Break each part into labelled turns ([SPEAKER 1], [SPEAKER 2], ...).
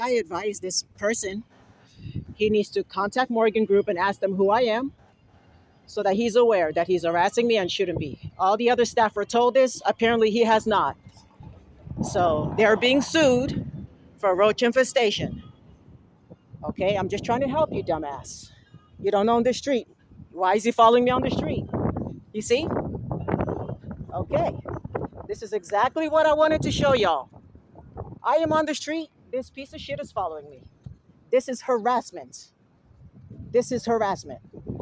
[SPEAKER 1] I advise this person, he needs to contact Morgan Group and ask them who I am so that he's aware that he's harassing me and shouldn't be. All the other staff were told this. Apparently, he has not. So they're being sued for roach infestation. Okay, I'm just trying to help you, dumbass. You don't own the street. Why is he following me on the street? You see? Okay, this is exactly what I wanted to show y'all. I am on the street. This piece of shit is following me. This is harassment. This is harassment.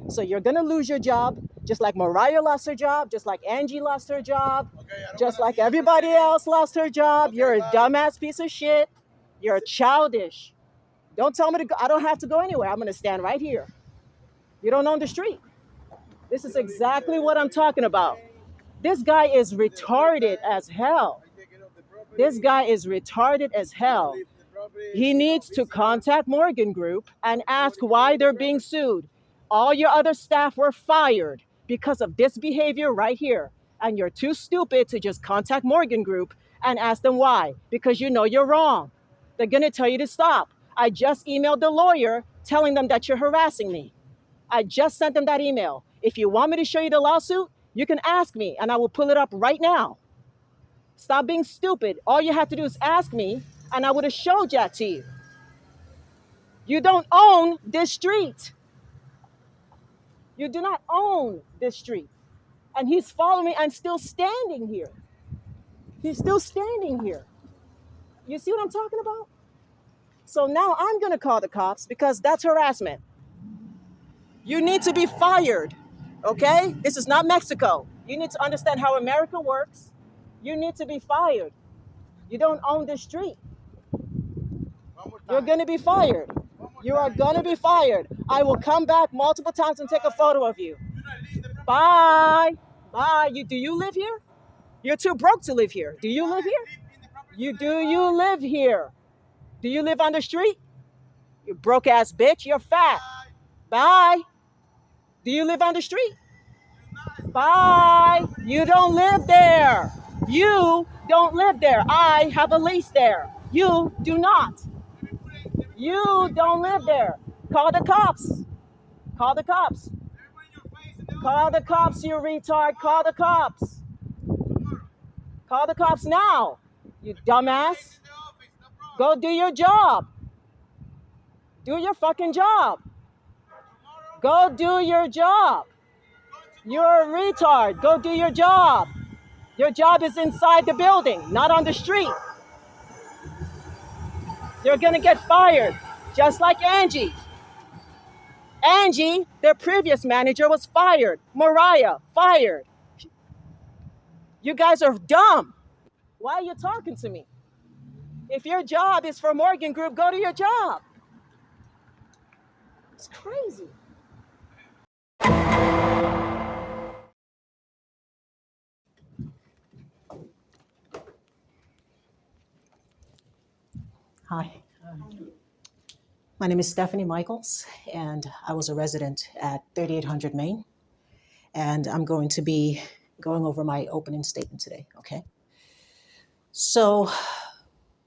[SPEAKER 1] So you're gonna lose your job, just like Mariah lost her job, just like Angie lost her job, just like everybody else lost her job. You're a dumbass piece of shit. You're childish. Don't tell me to go. I don't have to go anywhere. I'm gonna stand right here. You don't own the street. This is exactly what I'm talking about. This guy is retarded as hell. This guy is retarded as hell. He needs to contact Morgan Group and ask why they're being sued. All your other staff were fired because of this behavior right here. And you're too stupid to just contact Morgan Group and ask them why. Because you know you're wrong. They're going to tell you to stop. I just emailed the lawyer telling them that you're harassing me. I just sent them that email. If you want me to show you the lawsuit, you can ask me and I will pull it up right now. Stop being stupid. All you have to do is ask me and I would have showed that to you. You don't own this street. You do not own this street. And he's following me and still standing here. He's still standing here. You see what I'm talking about? So now I'm going to call the cops because that's harassment. You need to be fired, okay? This is not Mexico. You need to understand how America works. You need to be fired. You don't own this street. You're going to be fired. You are going to be fired. I will come back multiple times and take a photo of you. Bye. Bye. Do you live here? You're too broke to live here. Do you live here? Do you live here? Do you live on the street? You broke ass bitch. You're fat. Bye. Do you live on the street? Bye. You don't live there. You don't live there. I have a lease there. You do not. You don't live there. Call the cops. Call the cops. Call the cops, you retard. Call the cops. Call the cops now, you dumbass. Go do your job. Do your fucking job. Go do your job. You're a retard. Go do your job. Your job is inside the building, not on the street. You're going to get fired, just like Angie. Angie, their previous manager, was fired. Mariah, fired. You guys are dumb. Why are you talking to me? If your job is for Morgan Group, go to your job. It's crazy. Hi. My name is Stephanie Michaels, and I was a resident at 3800 Main. And I'm going to be going over my opening statement today, okay? So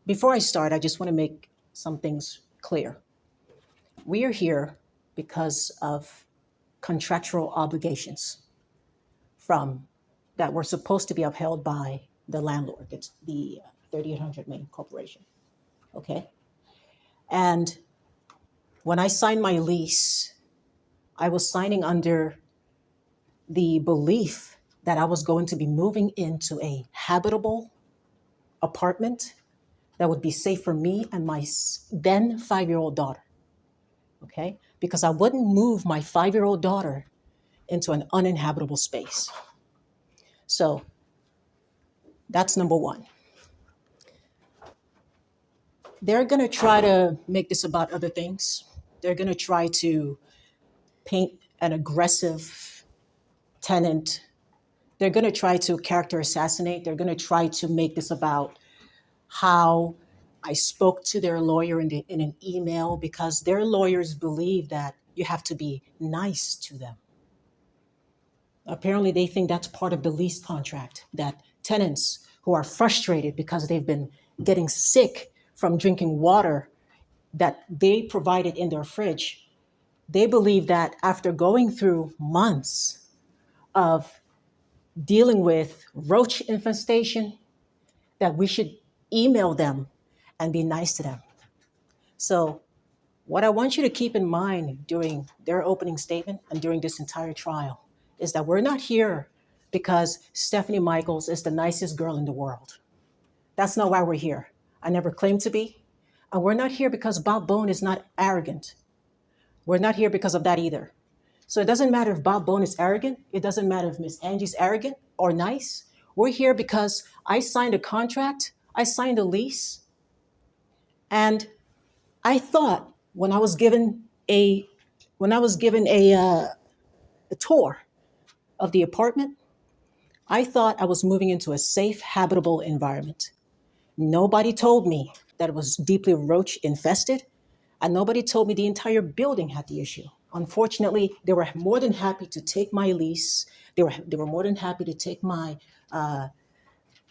[SPEAKER 1] before I start, I just want to make some things clear. We are here because of contractual obligations that were supposed to be upheld by the landlord. It's the 3800 Main Corporation, okay? And when I signed my lease, I was signing under the belief that I was going to be moving into a habitable apartment that would be safe for me and my then 5-year-old daughter, okay? Because I wouldn't move my 5-year-old daughter into an uninhabitable space. So that's number one. They're going to try to make this about other things. They're going to try to paint an aggressive tenant. They're going to try to character assassinate. They're going to try to make this about how I spoke to their lawyer in an email, because their lawyers believe that you have to be nice to them. Apparently, they think that's part of the lease contract, that tenants who are frustrated because they've been getting sick from drinking water that they provided in their fridge, they believe that after going through months of dealing with roach infestation, that we should email them and be nice to them. So what I want you to keep in mind during their opening statement and during this entire trial is that we're not here because Stephanie Michaels is the nicest girl in the world. That's not why we're here. I never claimed to be. And we're not here because Bob Bone is not arrogant. We're not here because of that either. So it doesn't matter if Bob Bone is arrogant. It doesn't matter if Miss Angie's arrogant or nice. We're here because I signed a contract, I signed a lease, and I thought when I was given a tour of the apartment, I thought I was moving into a safe, habitable environment. Nobody told me that it was deeply roach infested, and nobody told me the entire building had the issue. Unfortunately, they were more than happy to take my lease. They were more than happy to take my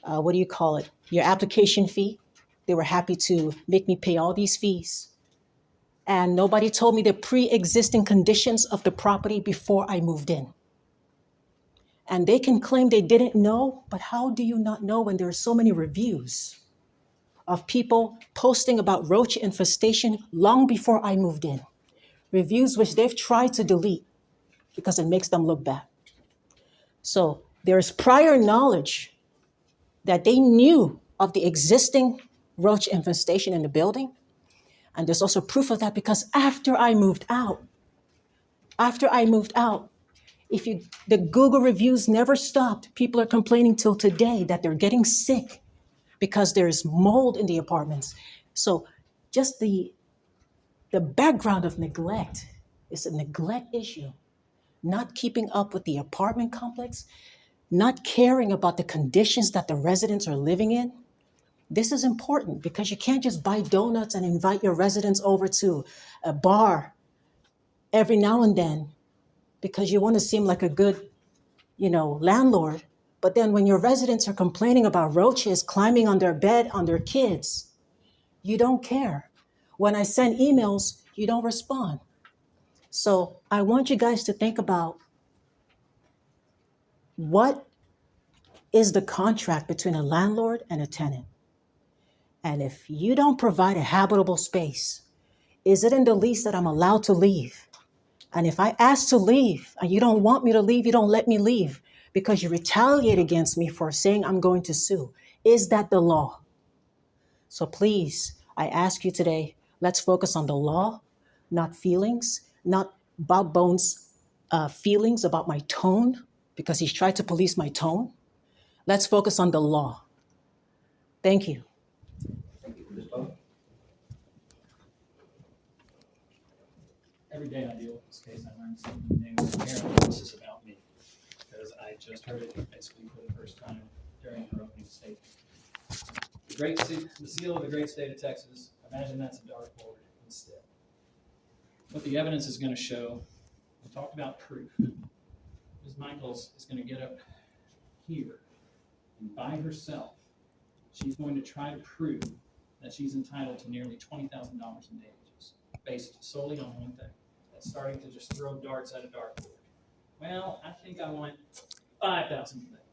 [SPEAKER 1] what do you call it? Your application fee. They were happy to make me pay all these fees. And nobody told me the pre-existing conditions of the property before I moved in. And they can claim they didn't know, but how do you not know when there are so many reviews of people posting about roach infestation long before I moved in? Reviews which they've tried to delete because it makes them look bad. So there's prior knowledge that they knew of the existing roach infestation in the building. And there's also proof of that because after I moved out, the Google reviews never stopped. People are complaining till today that they're getting sick because there's mold in the apartments. So just the background of neglect is a neglect issue. Not keeping up with the apartment complex, not caring about the conditions that the residents are living in. This is important because you can't just buy donuts and invite your residents over to a bar every now and then because you want to seem like a good, landlord. But then when your residents are complaining about roaches climbing on their bed, on their kids, you don't care. When I send emails, you don't respond. So I want you guys to think about what is the contract between a landlord and a tenant. And if you don't provide a habitable space, is it in the lease that I'm allowed to leave? And if I ask to leave and you don't want me to leave, you don't let me leave because you retaliate against me for saying I'm going to sue. Is that the law? So please, I ask you today, let's focus on the law, not feelings, not Bob Bones' feelings about my tone because he's tried to police my tone. Let's focus on the law. Thank you.
[SPEAKER 2] Every day I deal with this case, I learn something new. Apparently, this is about me because I just heard it basically for the first time during her opening statement. The seal of the great state of Texas. Imagine that's a dartboard instead. What the evidence is going to show, we talked about proof. Ms. Michaels is going to get up here and by herself, she's going to try to prove that she's entitled to nearly $20,000 in damages based solely on one thing. Starting to just throw darts at a dartboard. Well, I think I want 5,000 for that.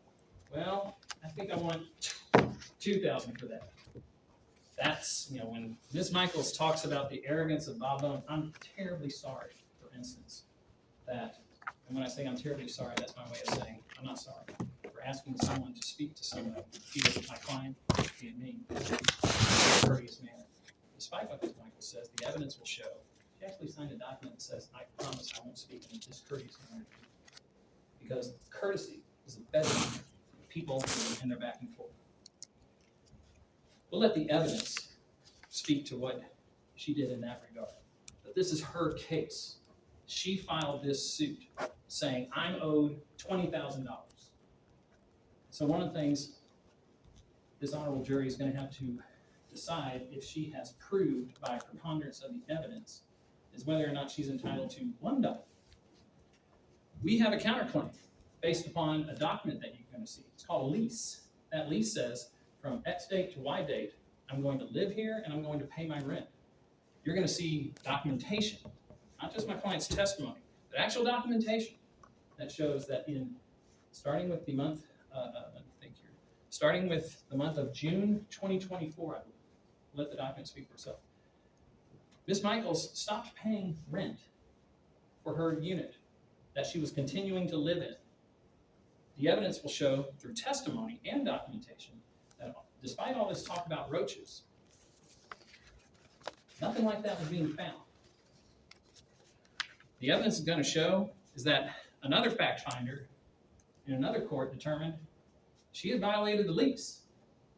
[SPEAKER 2] Well, I think I want 2,000 for that. That's, when Ms. Michaels talks about the arrogance of Bob Bone, I'm terribly sorry, for instance, that, and when I say I'm terribly sorry, that's my way of saying I'm not sorry for asking someone to speak to someone, be it my client, be it me, in a courteous manner. Despite what Ms. Michaels says, the evidence will show. She actually signed a document that says, I promise I won't speak in a discourteous manner. Because courtesy is a better for people and their back and forth. We'll let the evidence speak to what she did in that regard. But this is her case. She filed this suit saying, I'm owed $20,000. So one of the things this honorable jury is going to have to decide if she has proved by preponderance of the evidence is whether or not she's entitled to $1. We have a counterclaim based upon a document that you're going to see. It's called a lease. That lease says from X date to Y date, I'm going to live here and I'm going to pay my rent. you're going to see documentation, not just my client's testimony, but actual documentation that shows that starting with the month of June 2024, I believe. Let the document speak for itself. Ms. Michaels stopped paying rent for her unit that she was continuing to live in. The evidence will show through testimony and documentation that despite all this talk about roaches, nothing like that was being found. The evidence is going to show is that another fact finder in another court determined she had violated the lease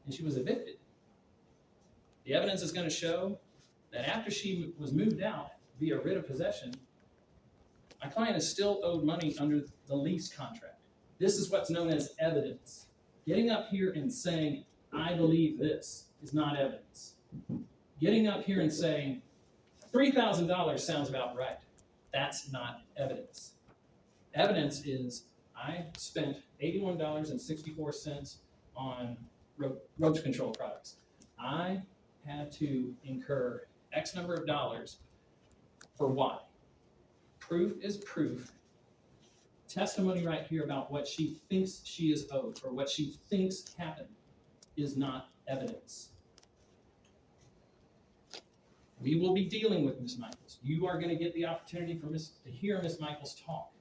[SPEAKER 2] and she was evicted. The evidence is going to show that after she was moved out via writ of possession, my client is still owed money under the lease contract. This is what's known as evidence. Getting up here and saying, I believe this, is not evidence. Getting up here and saying, $3,000 sounds about right, that's not evidence. Evidence is, I spent $81.64 on roach control products. I had to incur X number of dollars for Y. Proof is proof. Testimony right here about what she thinks she is owed or what she thinks happened is not evidence. We will be dealing with Ms. Michaels. You are going to get the opportunity to hear Ms. Michaels talk.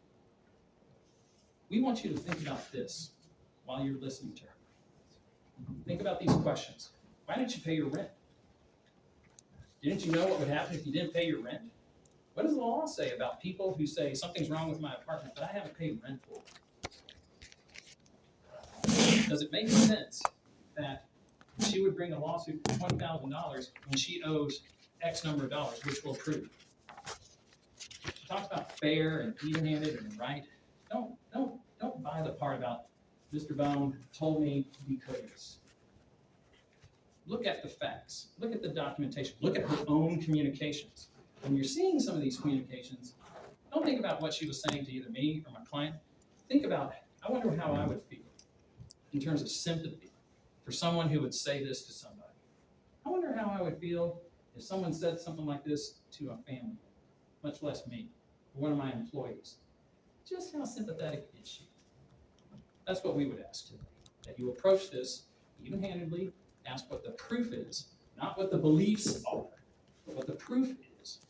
[SPEAKER 2] We want you to think about this while you're listening to her. Think about these questions. Why didn't you pay your rent? Didn't you know what would happen if you didn't pay your rent? What does the law say about people who say something's wrong with my apartment, but I haven't paid rent for it? Does it make sense that she would bring a lawsuit for $20,000 when she owes X number of dollars, which will prove? She talks about fair and even-handed and right. Don't buy the part about Mr. Bone told me to be courteous. Look at the facts. Look at the documentation. Look at her own communications. When you're seeing some of these communications, don't think about what she was saying to either me or my client. Think about, I wonder how I would feel in terms of sympathy for someone who would say this to somebody. I wonder how I would feel if someone said something like this to a family, much less me, or one of my employees. Just how sympathetic is she? That's what we would ask today, that you approach this even-handedly, ask what the proof is, not what the beliefs are, but what the proof is,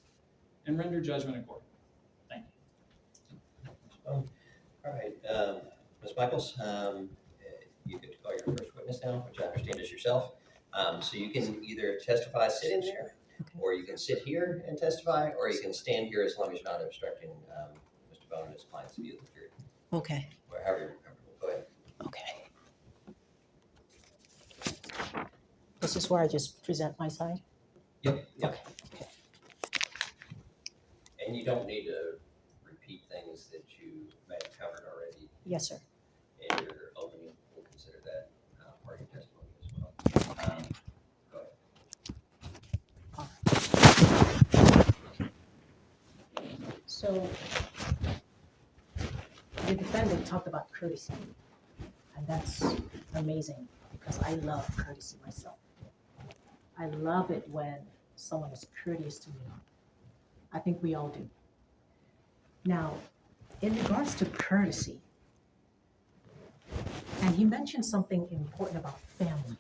[SPEAKER 2] and render judgment accordingly. Thank you.
[SPEAKER 3] All right, Ms. Michaels, you get to call your first witness now, which I understand is yourself. So you can either testify sitting there, or you can sit here and testify, or you can stand here as long as you're not obstructing Mr. Bone and his client's view of the jury.
[SPEAKER 1] Okay.
[SPEAKER 3] Or however you're comfortable. Go ahead.
[SPEAKER 1] Okay. This is where I just present my side?
[SPEAKER 3] Yep.
[SPEAKER 1] Okay.
[SPEAKER 3] And you don't need to repeat things that you may have covered already.
[SPEAKER 1] Yes, sir.
[SPEAKER 3] And your opening, we'll consider that part of your testimony as well. Go ahead.
[SPEAKER 1] So the defendant talked about courtesy, and that's amazing because I love courtesy myself. I love it when someone is courteous to me. I think we all do. Now, in regards to courtesy, and he mentioned something important about family.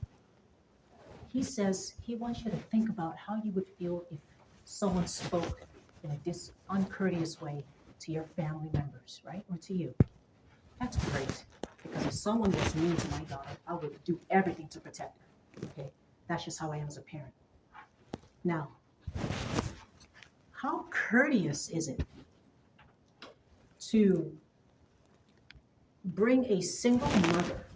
[SPEAKER 1] He says he wants you to think about how you would feel if someone spoke in a uncourteous way to your family members, right? Or to you. That's great. Because if someone was mean to my daughter, I would do everything to protect her. Okay? That's just how I am as a parent. Now, how courteous is it to bring a single mother?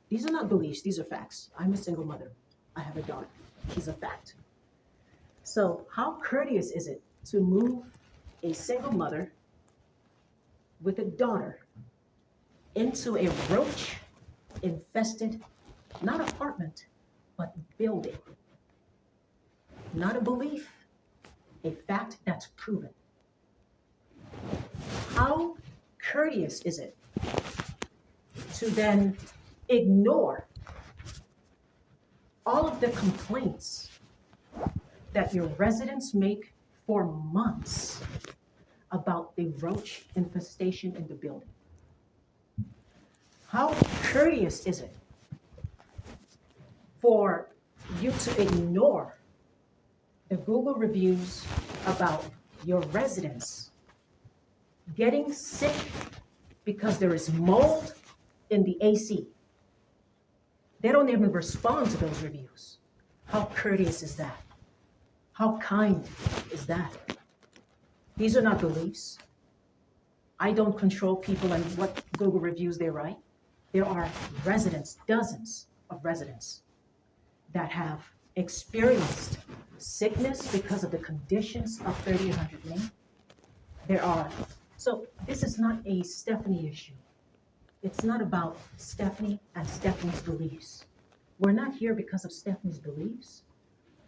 [SPEAKER 1] These are not beliefs, these are facts. I'm a single mother. I have a daughter. She's a fact. So how courteous is it to move a single mother with a daughter into a roach-infested, not apartment, but building? Not a belief, a fact that's proven. How courteous is it to then ignore all of the complaints that your residents make for months about the roach infestation in the building. How courteous is it for you to ignore the Google reviews about your residents getting sick because there is mold in the AC? They don't even respond to those reviews. How courteous is that? How kind is that? These are not beliefs. I don't control people and what Google reviews they write. There are residents, dozens of residents, that have experienced sickness because of the conditions of 3800 Main. So this is not a Stephanie issue. It's not about Stephanie and Stephanie's beliefs. We're not here because of Stephanie's beliefs.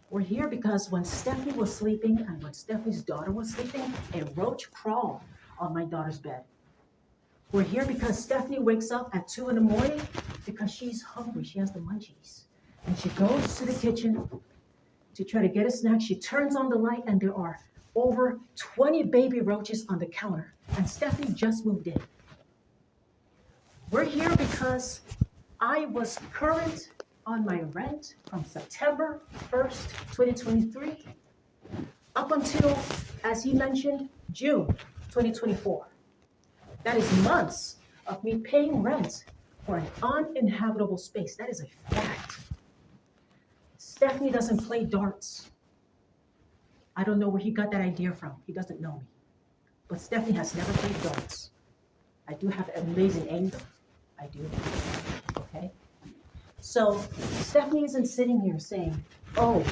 [SPEAKER 1] We're here because when Stephanie was sleeping and when Stephanie's daughter was sleeping, a roach crawled on my daughter's bed. We're here because Stephanie wakes up at 2 in the morning because she's hungry. She has the munchies. And she goes to the kitchen to try to get a snack. She turns on the light and there are over 20 baby roaches on the counter. And Stephanie just moved in. We're here because I was current on my rent from September 1st, 2023, up until, as he mentioned, June 2024. That is months of me paying rent for an uninhabitable space. That is a fact. Stephanie doesn't play darts. I don't know where he got that idea from. He doesn't know me. But Stephanie has never played darts. I do have amazing aim. I do. Okay? So Stephanie isn't sitting here saying, oh,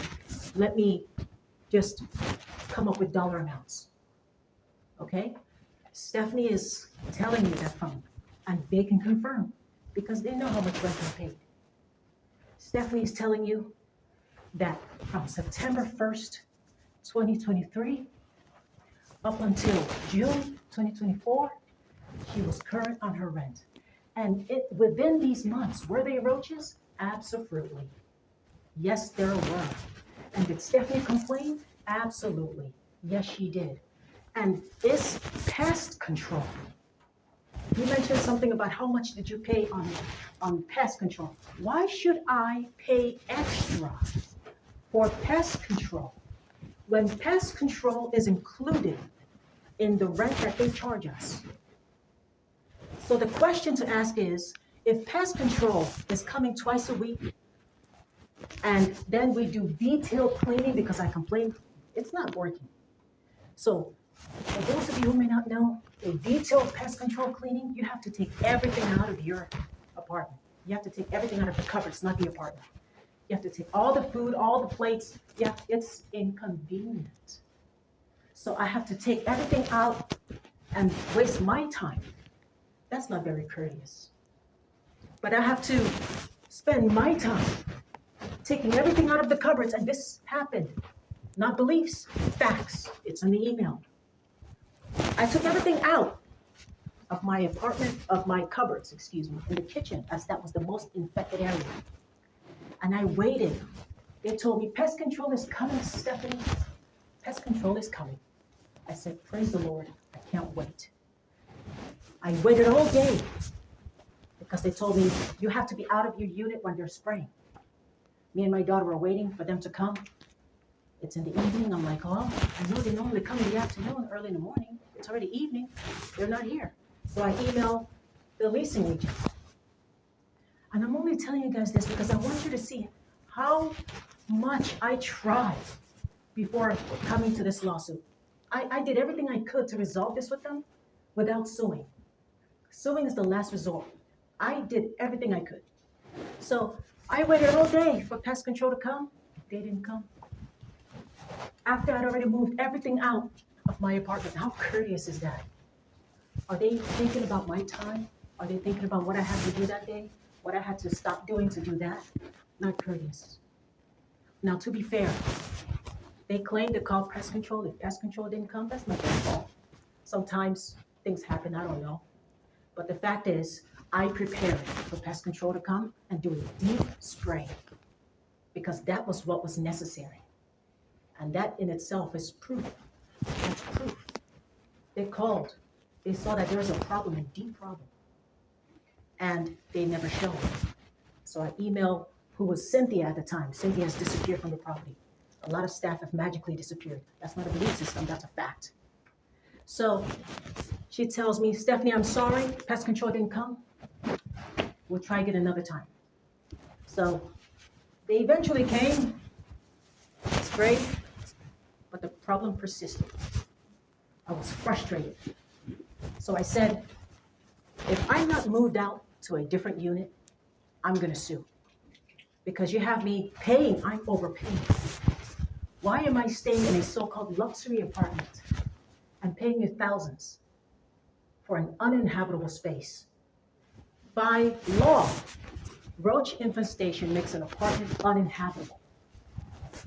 [SPEAKER 1] let me just come up with dollar amounts. Okay? Stephanie is telling me that from, and they can confirm because they know how much rent they paid. Stephanie is telling you that from September 1st, 2023, up until June 2024, she was current on her rent. And within these months, were there roaches? Absolutely. Yes, there were. And did Stephanie complain? Absolutely. Yes, she did. And this pest control, you mentioned something about how much did you pay on pest control. Why should I pay extra for pest control when pest control is included in the rent that they charge us? So the question to ask is, if pest control is coming twice a week, and then we do detailed cleaning because I complained, it's not working. So for those of you who may not know, a detailed pest control cleaning, you have to take everything out of your apartment. You have to take everything out of the cupboards, not the apartment. You have to take all the food, all the plates. Yeah, it's inconvenient. So I have to take everything out and waste my time. That's not very courteous. But I have to spend my time taking everything out of the cupboards, and this happened. Not beliefs, facts. It's in the email. I took everything out of my apartment, of my cupboards, in the kitchen, as that was the most infected area. And I waited. They told me, pest control is coming, Stephanie. Pest control is coming. I said, praise the Lord, I can't wait. I waited all day because they told me, you have to be out of your unit when they're spraying. Me and my daughter were waiting for them to come. It's in the evening. I'm like, oh, I know they normally come in the afternoon, early in the morning. It's already evening. They're not here. So I email the leasing agent. And I'm only telling you guys this because I want you to see how much I tried before coming to this lawsuit. I did everything I could to resolve this with them without suing. Suing is the last resort. I did everything I could. So I waited all day for pest control to come. They didn't come. After I'd already moved everything out of my apartment. How courteous is that? Are they thinking about my time? Are they thinking about what I had to do that day? What I had to stop doing to do that? Not courteous. Now, to be fair, they claim to call pest control. If pest control didn't come, that's not their fault. Sometimes things happen, I don't know. But the fact is, I prepared for pest control to come and do a deep spray because that was what was necessary. And that in itself is proof That's proof. They called. They saw that there was a problem, a deep problem. And they never showed. So I emailed who was Cynthia at the time. Cynthia has disappeared from the property. A lot of staff have magically disappeared. That's not a belief system, that's a fact. So she tells me, Stephanie, I'm sorry, pest control didn't come. We'll try again another time. So they eventually came, sprayed, but the problem persisted. I was frustrated. So I said, if I'm not moved out to a different unit, I'm gonna sue. Because you have me paying, I'm overpaying. Why am I staying in a so-called luxury apartment and paying you thousands for an uninhabitable space? By law, roach infestation makes an apartment uninhabitable.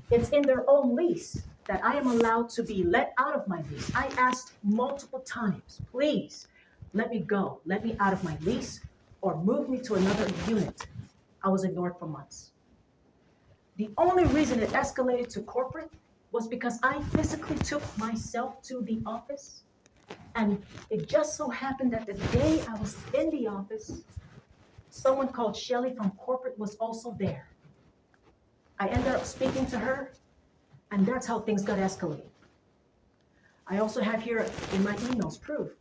[SPEAKER 1] It's in their own lease that I am allowed to be let out of my lease. I asked multiple times, please, let me go, let me out of my lease, or move me to another unit. I was ignored for months. The only reason it escalated to corporate was because I physically took myself to the office, and it just so happened that the day I was in the office, someone called Shelly from corporate was also there. I ended up speaking to her, and that's how things got escalated. I also have here in my emails proof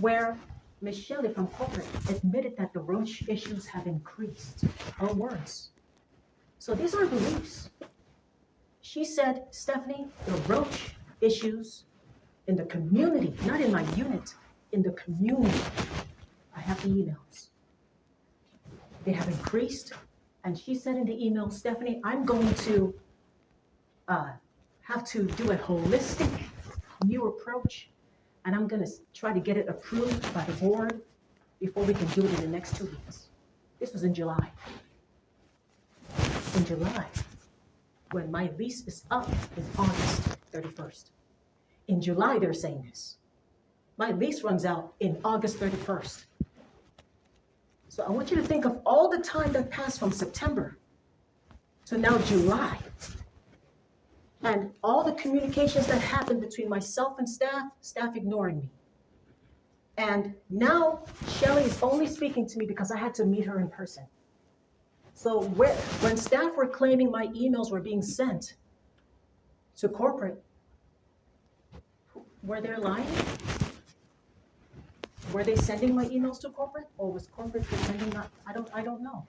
[SPEAKER 1] where Ms. Shelley from corporate admitted that the roach issues have increased. Her words. So these are beliefs. She said, Stephanie, the roach issues in the community, not in my unit, in the community. I have the emails. They have increased. And she said in the email, Stephanie, I'm going to have to do a holistic new approach, and I'm gonna try to get it approved by the board before we can do it in the next 2 weeks. This was in July. In July, when my lease is up in August 31st. In July, they're saying this. My lease runs out in August 31st. So I want you to think of all the time that passed from September to now July. And all the communications that happened between myself and staff ignoring me. And now Shelly is only speaking to me because I had to meet her in person. So when staff were claiming my emails were being sent to corporate, were they lying? Were they sending my emails to corporate, or was corporate pretending not? I don't know.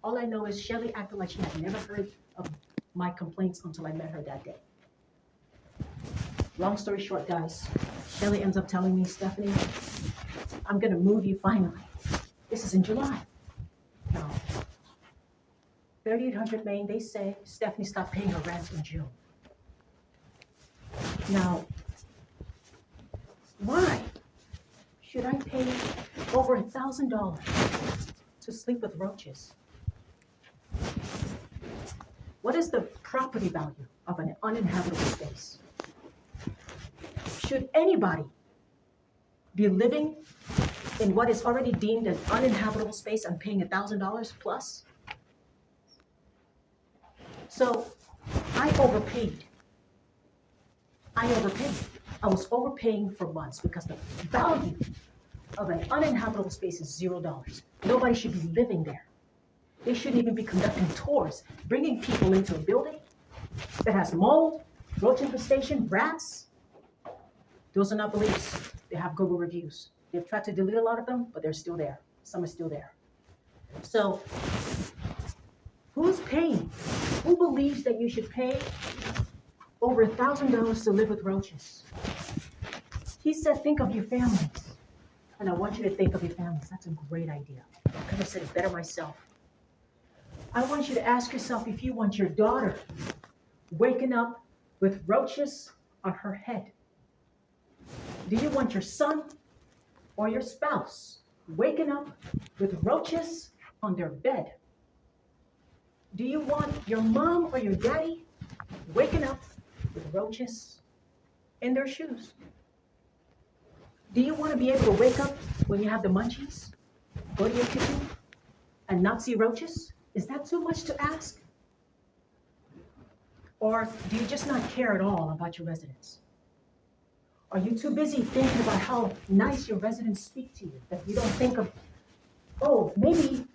[SPEAKER 1] All I know is Shelly acted like she had never heard of my complaints until I met her that day. Long story short, guys, Shelly ends up telling me, Stephanie, I'm gonna move you finally. This is in July. No. 3800 Main, they say Stephanie stopped paying her rent in June. Now, why should I pay over $1,000 to sleep with roaches? What is the property value of an uninhabitable space? Should anybody be living in what is already deemed an uninhabitable space and paying $1,000 plus? So I overpaid. I was overpaying for months because the value of an uninhabitable space is $0. Nobody should be living there. They shouldn't even be conducting tours, bringing people into a building that has mold, roach infestation, rats. Those are not beliefs. They have Google reviews. They've tried to delete a lot of them, but they're still there. Some are still there. So who's paying? Who believes that you should pay over $1,000 to live with roaches? He said, think of your families. And I want you to think of your families. That's a great idea. I could have said it better myself. I want you to ask yourself if you want your daughter waking up with roaches on her head. Do you want your son or your spouse waking up with roaches on their bed? Do you want your mom or your daddy waking up with roaches in their shoes? Do you want to be able to wake up when you have the munchies, go to your kitchen, and not see roaches? Is that too much to ask? Or do you just not care at all about your residents? Are you too busy thinking about how nice your residents speak to you that you don't think of, oh, maybe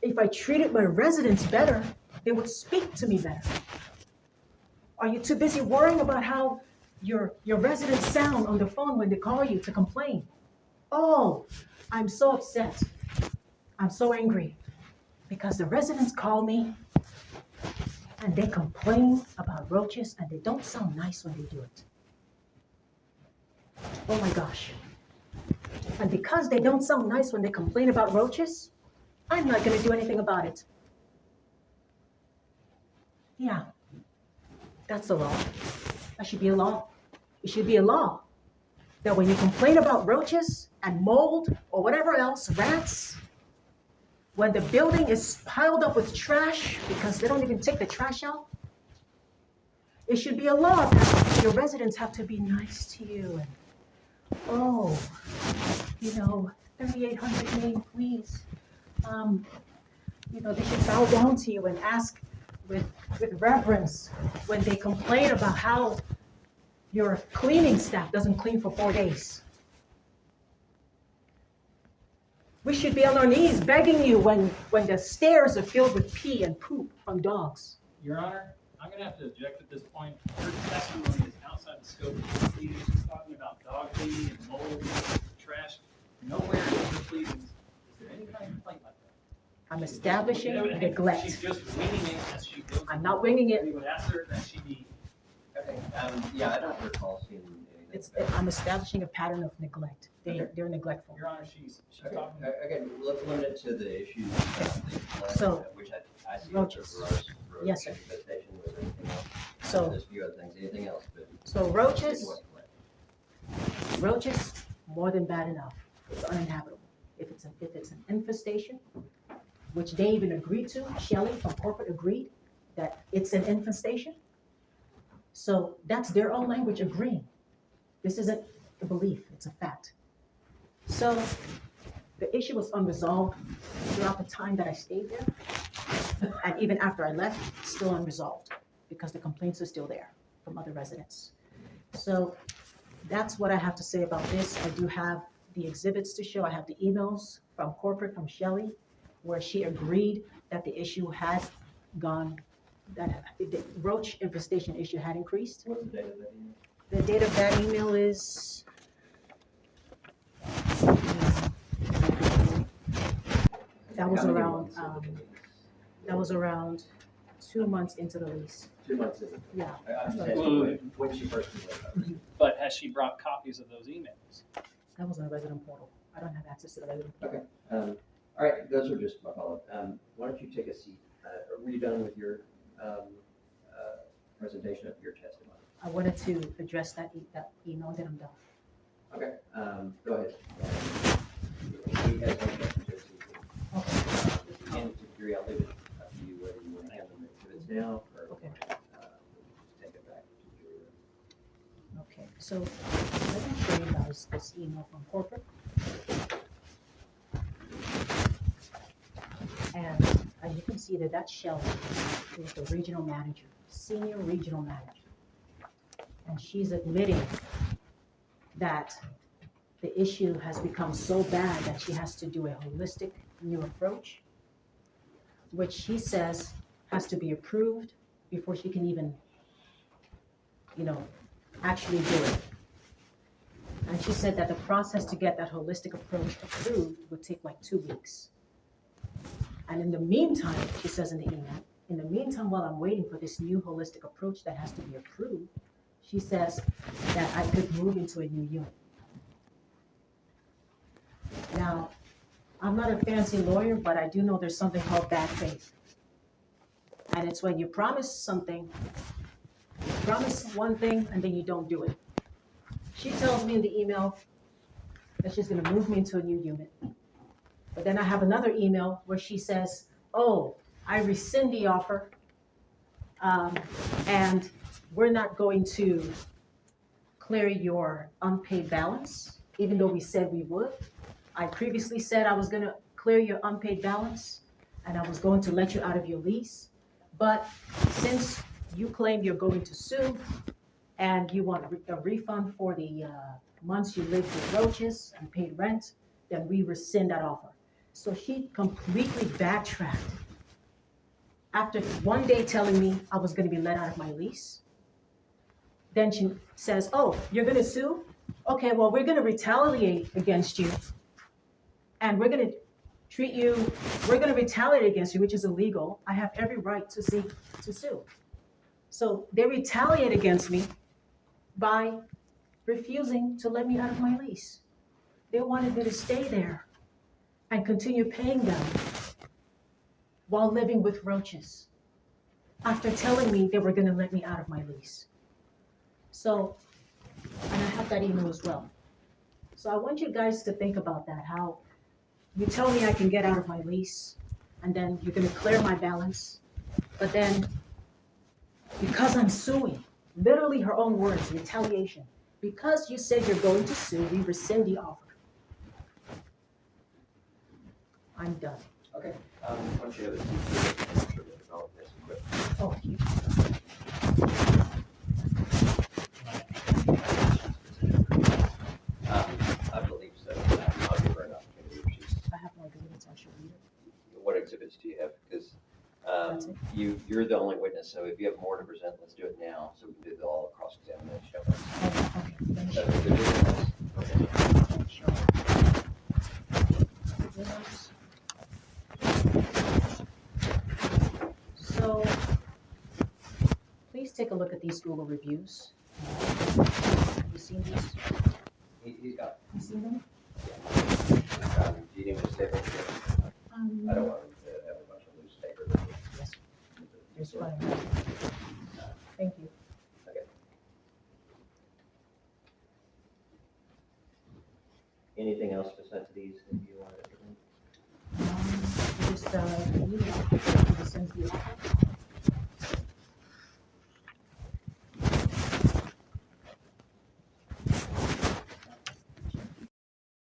[SPEAKER 1] if I treated my residents better, they would speak to me better? Are you too busy worrying about how your residents sound on the phone when they call you to complain? Oh, I'm so upset. I'm so angry because the residents call me and they complain about roaches and they don't sound nice when they do it. Oh my gosh. And because they don't sound nice when they complain about roaches, I'm not going to do anything about it. Yeah, that's the law. That should be a law. It should be a law that when you complain about roaches and mold or whatever else, rats, when the building is piled up with trash because they don't even take the trash out, it should be a law that your residents have to be nice to you. And, oh, 3800 Main, please. They should bow down to you and ask with reverence when they complain about how your cleaning staff doesn't clean for 4 days. We should be on our knees begging you when the stairs are filled with pee and poop from dogs.
[SPEAKER 2] Your Honor, I'm going to have to object at this point. Her testimony is outside the scope of the pleadings. She's talking about dog pee and mold and trash. Nowhere in the pleadings is there any kind of complaint like that.
[SPEAKER 1] I'm establishing neglect.
[SPEAKER 2] She's just winging it as she goes.
[SPEAKER 1] I'm not winging it.
[SPEAKER 2] We would ask her that she be.
[SPEAKER 3] Okay, yeah, I don't recall seeing anything.
[SPEAKER 1] I'm establishing a pattern of neglect. They're neglectful.
[SPEAKER 2] Your Honor, she's
[SPEAKER 3] Okay,
[SPEAKER 2] talking.
[SPEAKER 3] again, let's limit it to the issues,
[SPEAKER 1] So,
[SPEAKER 3] which I see.
[SPEAKER 1] roaches. Yes, sir.
[SPEAKER 3] Infestation with anything else.
[SPEAKER 1] So,
[SPEAKER 3] There's a few other things, anything else, but.
[SPEAKER 1] so roaches, more than bad enough. It's uninhabitable. If it's an infestation, which they even agreed to, Shelley from corporate agreed that it's an infestation. So that's their own language agreeing. This isn't a belief, it's a fact. So the issue was unresolved throughout the time that I stayed there. And even after I left, still unresolved because the complaints are still there from other residents. So that's what I have to say about this. I do have the exhibits to show. I have the emails from corporate, from Shelley, where she agreed that the issue had gone, that the roach infestation issue had increased.
[SPEAKER 3] What's the date of that email?
[SPEAKER 1] The date of that email is, that was around 2 months into the lease.
[SPEAKER 3] 2 months in.
[SPEAKER 1] Yeah.
[SPEAKER 3] I'm just
[SPEAKER 1] Wait,
[SPEAKER 3] asking when she first moved.
[SPEAKER 2] But has she brought copies of those emails?
[SPEAKER 1] That was on the resident portal. I don't have access to the resident portal.
[SPEAKER 3] Okay, all right, those are just my follow-up. Why don't you take a seat? Were you done with your presentation of your testimony?
[SPEAKER 1] I wanted to address that email, then I'm done.
[SPEAKER 3] Okay, go ahead. He has no objection to it.
[SPEAKER 1] Okay.
[SPEAKER 3] And to degree, I'll leave it up to you whether you want to hand them the exhibits now or
[SPEAKER 1] Okay.
[SPEAKER 3] take it back to the jury room.
[SPEAKER 1] Okay, so let me show you guys this email from corporate. And as you can see that Shelley is the regional manager, senior regional manager. And she's admitting that the issue has become so bad that she has to do a holistic new approach, which she says has to be approved before she can even, actually do it. And she said that the process to get that holistic approach approved would take like 2 weeks. And in the meantime, she says in the email, in the meantime, while I'm waiting for this new holistic approach that has to be approved, she says that I could move into a new unit. Now, I'm not a fancy lawyer, but I do know there's something called bad faith. And it's when you promise something, you promise one thing and then you don't do it. She tells me in the email that she's gonna move me into a new unit. But then I have another email where she says, oh, I rescind the offer, and we're not going to clear your unpaid balance, even though we said we would. I previously said I was gonna clear your unpaid balance, and I was going to let you out of your lease. But since you claim you're going to sue, and you want a refund for the months you lived with roaches and paid rent, then we rescind that offer. So she completely backtracked. After one day telling me I was going to be let out of my lease, then she says, oh, you're going to sue? Okay, well, we're going to retaliate against you, and we're going to retaliate against you, which is illegal. I have every right to sue. So they retaliate against me by refusing to let me out of my lease. They wanted me to stay there and continue paying them while living with roaches after telling me they were going to let me out of my lease. So, and I have that email as well. So I want you guys to think about that, how you tell me I can get out of my lease, and then you're going to clear my balance, but then because I'm suing, literally her own words, retaliation, because you said you're going to sue, we rescind the offer. I'm done.
[SPEAKER 3] Okay, why don't you have a develop this quick.
[SPEAKER 1] Oh, you.
[SPEAKER 3] I believe so. I'll give her an opportunity if she's.
[SPEAKER 1] I have no exhibits, I should read it.
[SPEAKER 3] What exhibits do you have? Because
[SPEAKER 1] That's it.
[SPEAKER 3] you're the only witness, so if you have more to present, let's do it now, so we can do the all cross-examination.
[SPEAKER 1] Okay, finish
[SPEAKER 3] So,
[SPEAKER 1] it.
[SPEAKER 3] the business- okay.
[SPEAKER 1] Sure. Yes. So, please take a look at these Google reviews. Have you seen these?
[SPEAKER 3] He's got,
[SPEAKER 1] You seen them?
[SPEAKER 3] do you need me to stay there? I don't want him to have a bunch of loose paper.
[SPEAKER 1] Yes. There's quite a lot. Thank you.
[SPEAKER 3] Okay. Anything else besides these that you want to?
[SPEAKER 1] Just,